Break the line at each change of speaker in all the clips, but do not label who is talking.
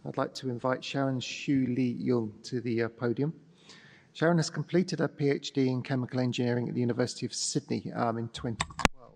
I'd like to invite Sharon Xu Li Yung to the podium. Sharon has completed her PhD in chemical engineering at the University of Sydney in 2012.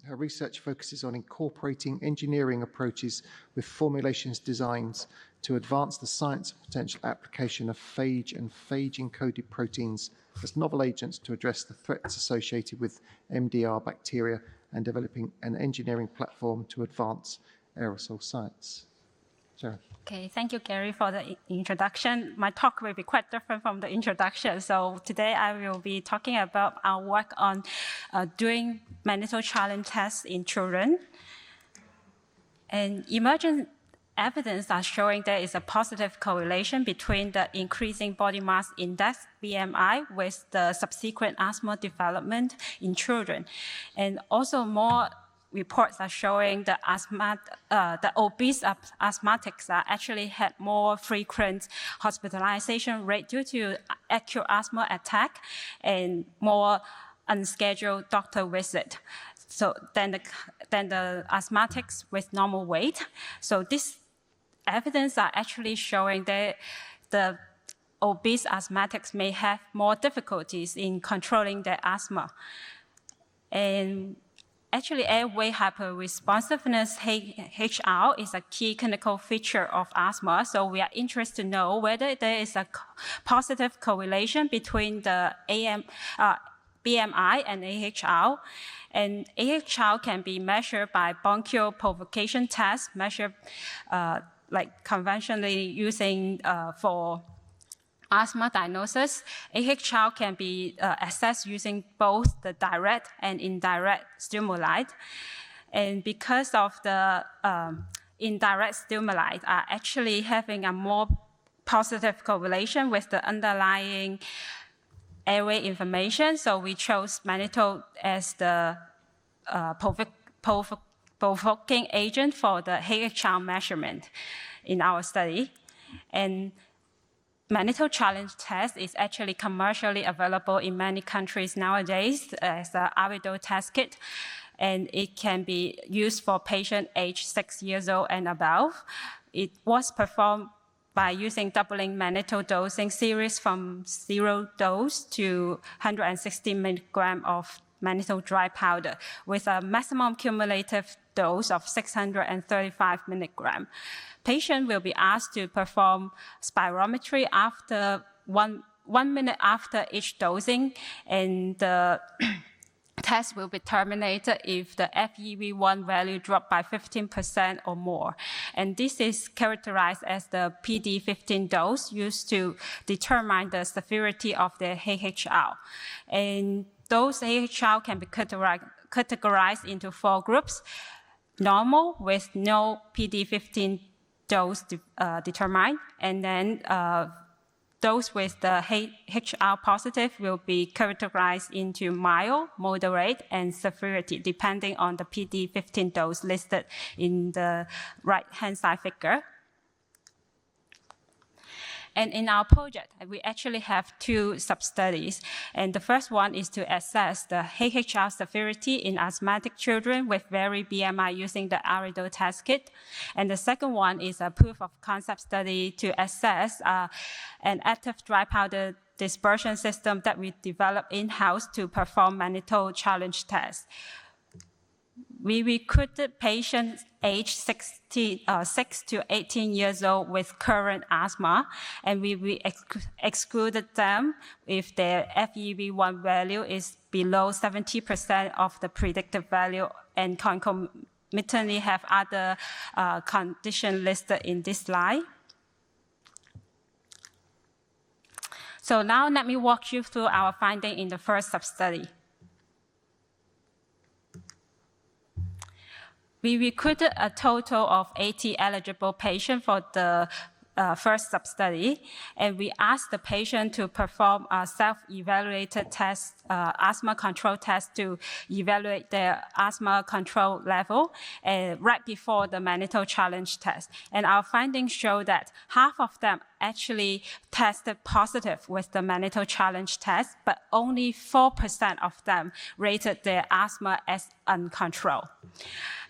Her research focuses on incorporating engineering approaches with formulations designs to advance the science and potential application of phage and phage-encoded proteins as novel agents to address the threats associated with MDR bacteria and developing an engineering platform to advance aerosol science. Sharon.
Okay, thank you, Gary, for the introduction. My talk will be quite different from the introduction. So today I will be talking about our work on doing mannitol challenge tests in children. And emergent evidence are showing there is a positive correlation between the increasing body mass index, BMI, with the subsequent asthma development in children. And also more reports are showing the obese asthmatics are actually had more frequent hospitalization rate due to acute asthma attack and more unscheduled doctor visit. So then the asthmatics with normal weight. So this evidence are actually showing that the obese asthmatics may have more difficulties in controlling their asthma. And actually, airway hyperresponsiveness, HR, is a key clinical feature of asthma. So we are interested to know whether there is a positive correlation between the BMI and AHR. And AHR can be measured by bronchial provocation tests, measured like conventionally using for asthma diagnosis. AHR can be assessed using both the direct and indirect stimuli. And because of the indirect stimuli are actually having a more positive correlation with the underlying airway inflammation, so we chose mannitol as the provoking agent for the AHR measurement in our study. And mannitol challenge test is actually commercially available in many countries nowadays as an Aridol test kit, and it can be used for patients aged 6 years old and above. It was performed by using doubling mannitol dosing series from 0 dose to 160 milligram of mannitol dry powder with a maximum cumulative dose of 635 milligram. Patient will be asked to perform spirometry after one minute after each dosing, and the test will be terminated if the FEV1 value dropped by 15% or more. And this is characterized as the PD15 dose used to determine the severity of the AHR. And those AHR can be categorized into 4 groups: normal with no PD15 dose determined, and then those with the HR positive will be categorized into mild, moderate, and severity, depending on the PD15 dose listed in the right-hand side figure. And in our project, we actually have 2 sub-studies. And the first one is to assess the AHR severity in asthmatic children with varied BMI using the Aridol test kit. And the second one is a proof of concept study to assess an active dry powder dispersion system that we developed in-house to perform mannitol challenge tests. We recruited patients aged 6 to 18 years old with current asthma, and we excluded them if their FEV1 value is below 70% of the predicted value and concomitantly have other conditions listed in this slide. So now let me walk you through our finding in the first sub-study. We recruited a total of 80 eligible patients for the first sub-study, and we asked the patient to perform a self-evaluated test, asthma control test to evaluate their asthma control level right before the mannitol challenge test. And our findings show that half of them actually tested positive with the mannitol challenge test, but only 4% of them rated their asthma as uncontrolled.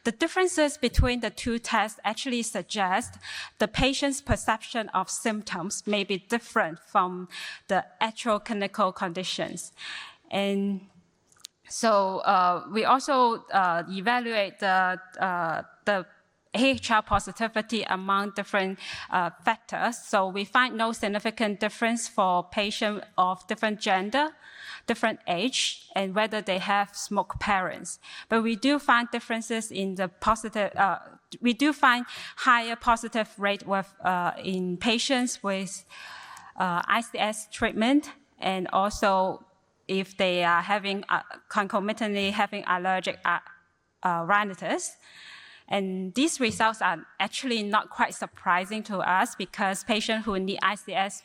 The differences between the two tests actually suggest the patient's perception of symptoms may be different from the actual clinical conditions. And so we also evaluate the AHR positivity among different factors. So we find no significant difference for patients of different gender, different age, and whether they have smoked parents. But we do find differences in the positive, we do find higher positive rate with, in patients with ICS treatment, and also if they are having concomitantly having allergic rhinitis. And these results are actually not quite surprising to us because patients who need ICS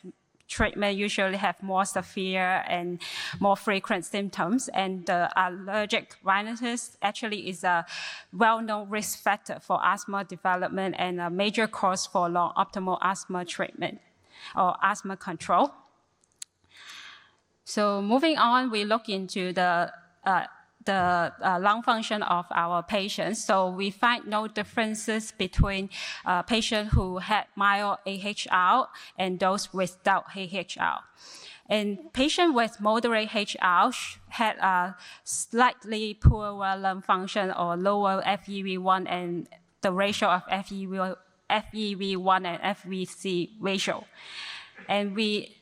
treatment usually have more severe and more frequent symptoms. And the allergic rhinitis actually is a well-known risk factor for asthma development and a major cause for long-optimal asthma treatment or asthma control. So moving on, we look into the lung function of our patients. So we find no differences between patients who had mild AHR and those without AHR. And patients with moderate AHR had a slightly poorer lung function or lower FEV1, and the ratio of FEV1 and FVC ratio. And we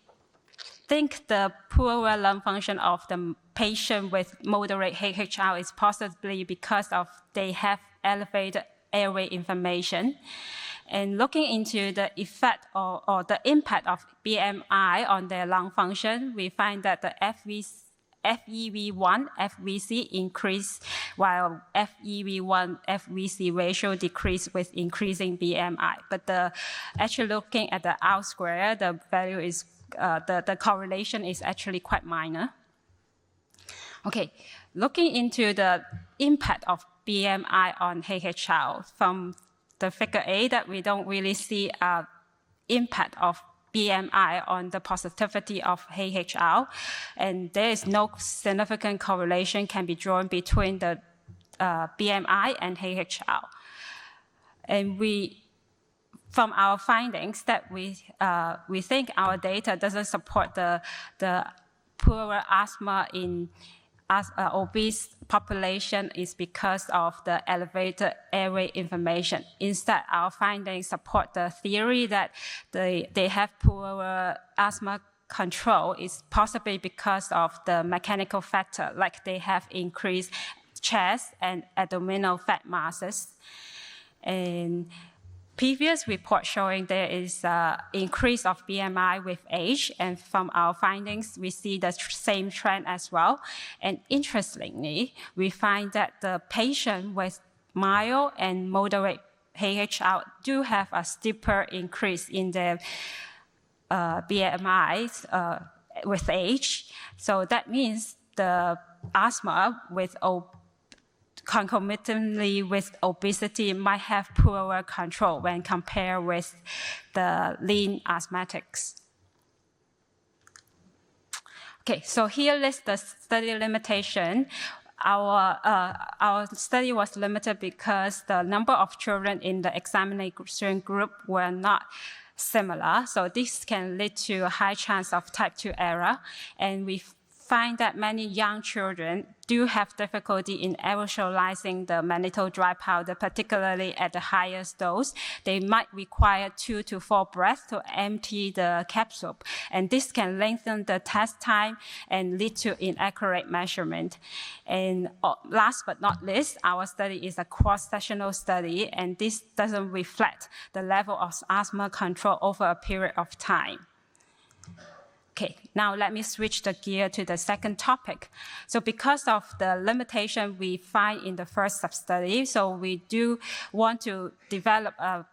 think the poorer lung function of the patient with moderate AHR is possibly because of they have elevated airway inflammation. And looking into the effect or the impact of BMI on their lung function, we find that the FEV1, FVC increase, while FEV1, FVC ratio decrease with increasing BMI. But actually looking at the R square, the value is the correlation is actually quite minor. Okay, looking into the impact of BMI on AHR, from the figure A that we don't really see an impact of BMI on the positivity of AHR, and there is no significant correlation can be drawn between the BMI and AHR. And from our findings that we think our data doesn't support the poorer asthma in obese population is because of the elevated airway inflammation. Instead, our findings support the theory that they have poorer asthma control is possibly because of the mechanical factor, like they have increased chest and abdominal fat masses. And previous report showing there is an increase of BMI with age, and from our findings, we see the same trend as well. And interestingly, we find that the patient with mild and moderate AHR do have a steeper increase in their BMI with age. So that means the asthma with concomitantly with obesity might have poorer control when compared with the lean asthmatics. Okay, so here lists the study limitation. Our study was limited because the number of children in the examination group were not similar. So this can lead to a high chance of type 2 error. And we find that many young children do have difficulty in aerosolizing the mannitol dry powder, particularly at the highest dose. They might require 2 to 4 breaths to empty the capsule, and this can lengthen the test time and lead to inaccurate measurement. And last but not least, our study is a cross-sectional study, and this doesn't reflect the level of asthma control over a period of time. Okay, now let me switch the gear to the second topic. So because of the limitation we find in the first sub-study, so we do want to develop a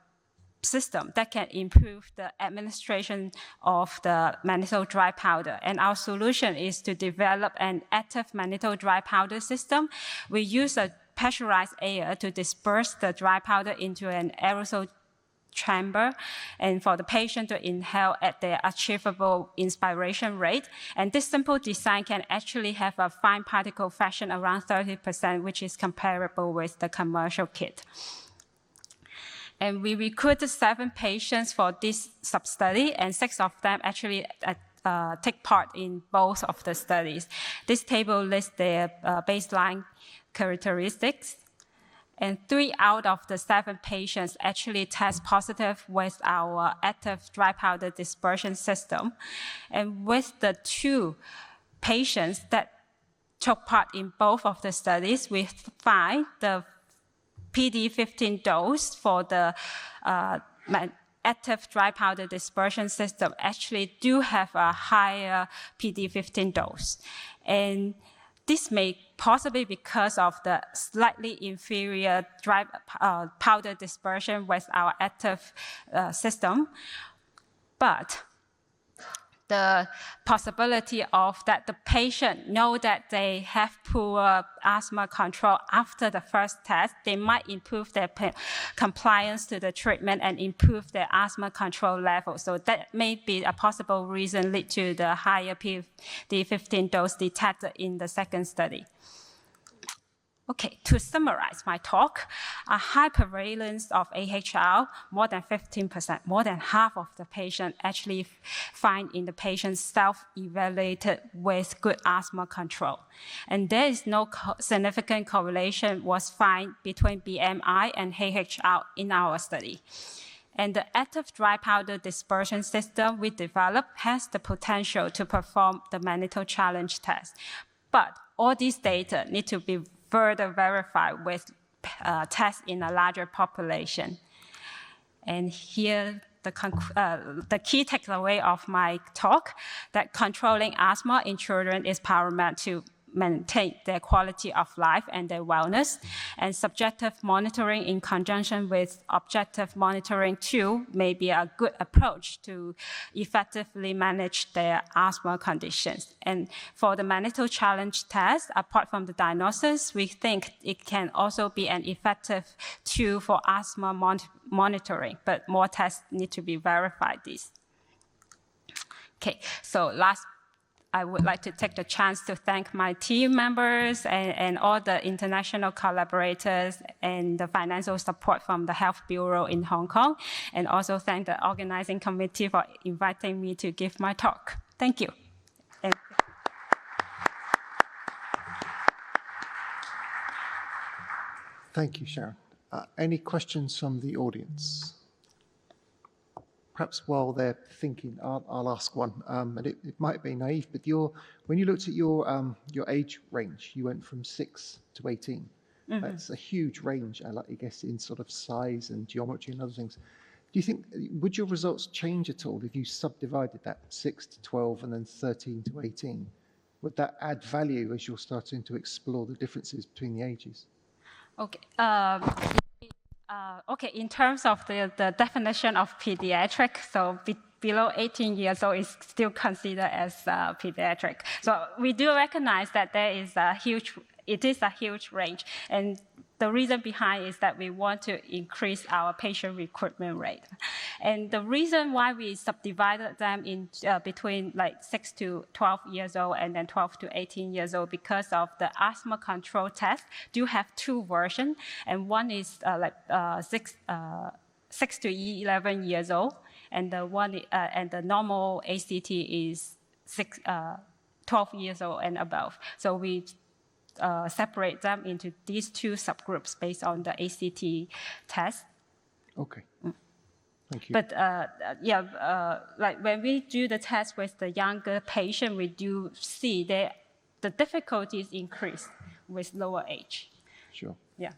system that can improve the administration of the mannitol dry powder. And our solution is to develop an active mannitol dry powder system. We use a pressurized air to disperse the dry powder into an aerosol chamber, and for the patient to inhale at their achievable inspiration rate. And this simple design can actually have a fine particle fraction around 30%, which is comparable with the commercial kit. And we recruited 7 patients for this sub-study, and 6 of them actually take part in both of the studies. This table lists their baseline characteristics. And 3 out of the 7 patients actually test positive with our active dry powder dispersion system. And with the 2 patients that took part in both of the studies, we find the PD-15 dose for the active dry powder dispersion system actually do have a higher PD-15 dose. And this may possibly because of the slightly inferior dry powder dispersion with our active system. But the possibility of that the patient know that they have poor asthma control after the first test, they might improve their compliance to the treatment and improve their asthma control level. So that may be a possible reason lead to the higher PD-15 dose detected in the second study. Okay, to summarize my talk, a high prevalence of AHL, more than 15%, more than half of the patients actually find in the patients self-evaluated with good asthma control. And there is no significant correlation was found between BMI and AHL in our study. And the active dry powder dispersion system we developed has the potential to perform the mannitol challenge test. But all these data need to be further verified with tests in a larger population. And here, the key takeaway of my talk, that controlling asthma in children is paramount to maintain their quality of life and their wellness. And subjective monitoring in conjunction with objective monitoring too may be a good approach to effectively manage their asthma conditions. And for the mannitol challenge test, apart from the diagnosis, we think it can also be an effective tool for asthma monitoring, but more tests need to be verified this. Okay, so last, I would like to take the chance to thank my team members and all the international collaborators and the financial support from the Health Bureau in Hong Kong, and also thank the organizing committee for inviting me to give my talk. Thank you.
Thank you, Sharon. Any questions from the audience? Perhaps while they're thinking, I'll ask one. And it might be naive, but when you looked at your age range, you went from 6 to 18. Mm-hmm. That's a huge range, I guess, in sort of size and geometry and other things. Do you think, would your results change at all if you subdivided that 6 to 12 and then 13 to 18? Would that add value as you're starting to explore the differences between the ages?
Okay. Okay, in terms of the definition of pediatric, so below 18 years old is still considered as pediatric. So we do recognize that it is a huge range. And the reason behind is that we want to increase our patient recruitment rate. And the reason why we subdivided them in between like 6 to 12 years old and then 12 to 18 years old, because of the asthma control test do have 2 versions. And one is 6 to 11 years old, and the normal ACT is 12 years old and above. So we separate them into these 2 subgroups based on the ACT test.
Okay. Thank you.
But like when we do the test with the younger patient, we do see that the difficulties increase with lower age.
Sure.
Yeah.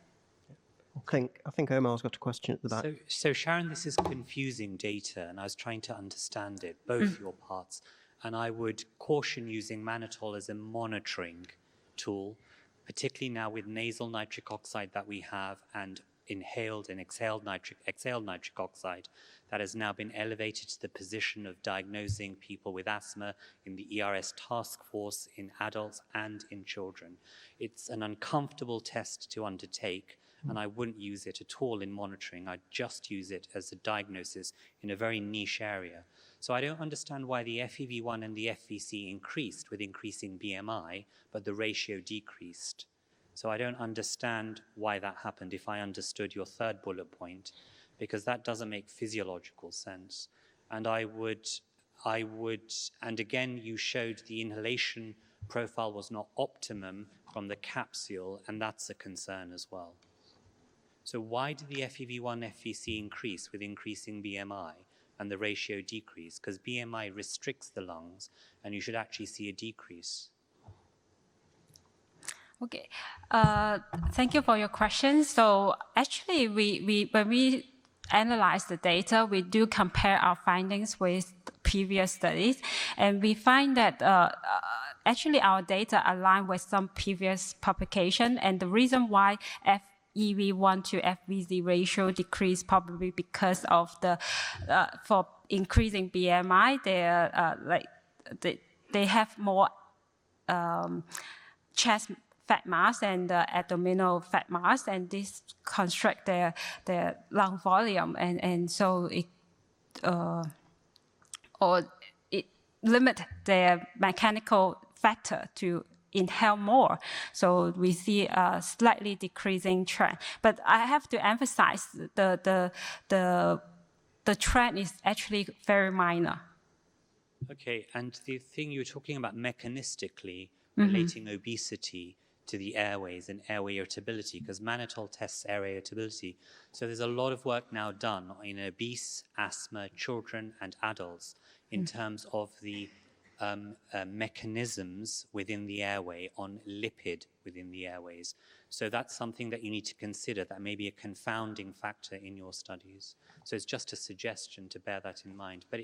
I think Omar's got a question at the back.
So Sharon, this is confusing data, and I was trying to understand it, both your parts. And I would caution using mannitol as a monitoring tool, particularly now with nasal nitric oxide that we have, and inhaled and exhaled nitric oxide that has now been elevated to the position of diagnosing people with asthma in the ERS task force in adults and in children. It's an uncomfortable test to undertake, and I wouldn't use it at all in monitoring. I'd just use it as a diagnosis in a very niche area. So I don't understand why the FEV1 and the FVC increased with increasing BMI, but the ratio decreased. So I don't understand why that happened if I understood your third bullet point, because that doesn't make physiological sense. And and again, you showed the inhalation profile was not optimum from the capsule, and that's a concern as well. So why did the FEV1, FVC increase with increasing BMI and the ratio decrease? Because BMI restricts the lungs, and you should actually see a decrease.
Okay, thank you for your question. So actually, when we analyze the data, we do compare our findings with previous studies, and we find that actually our data align with some previous publication, and the reason why FEV1 to FVC ratio decreased probably because of the for increasing BMI, they have more chest fat mass and abdominal fat mass, and this constrict their lung volume, and so it limit their mechanical factor to inhale more. So we see a slightly decreasing trend. But I have to emphasize the trend is actually very minor.
Okay, and the thing you're talking about mechanistically relating obesity to the airways and airway irritability, because mannitol tests airway irritability. So there's a lot of work now done in obese, asthma, children and adults in terms of the mechanisms within the airway on lipid within the airways. So that's something that you need to consider. That may be a confounding factor in your studies. So it's just a suggestion to bear that in mind. But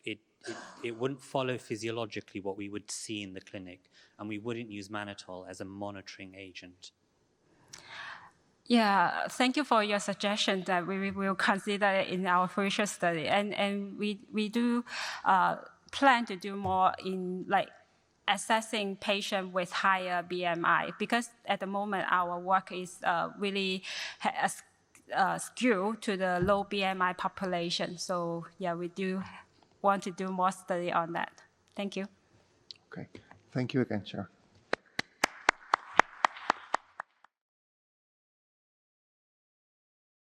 it wouldn't follow physiologically what we would see in the clinic, and we wouldn't use mannitol as a monitoring agent.
Yeah, thank you for your suggestion that we will consider it in our future study. And we do plan to do more in like assessing patients with higher BMI, because at the moment our work is really skewed to the low BMI population. So yeah, we do want to do more study on that. Thank you.
Okay. Thank you again, Sharon.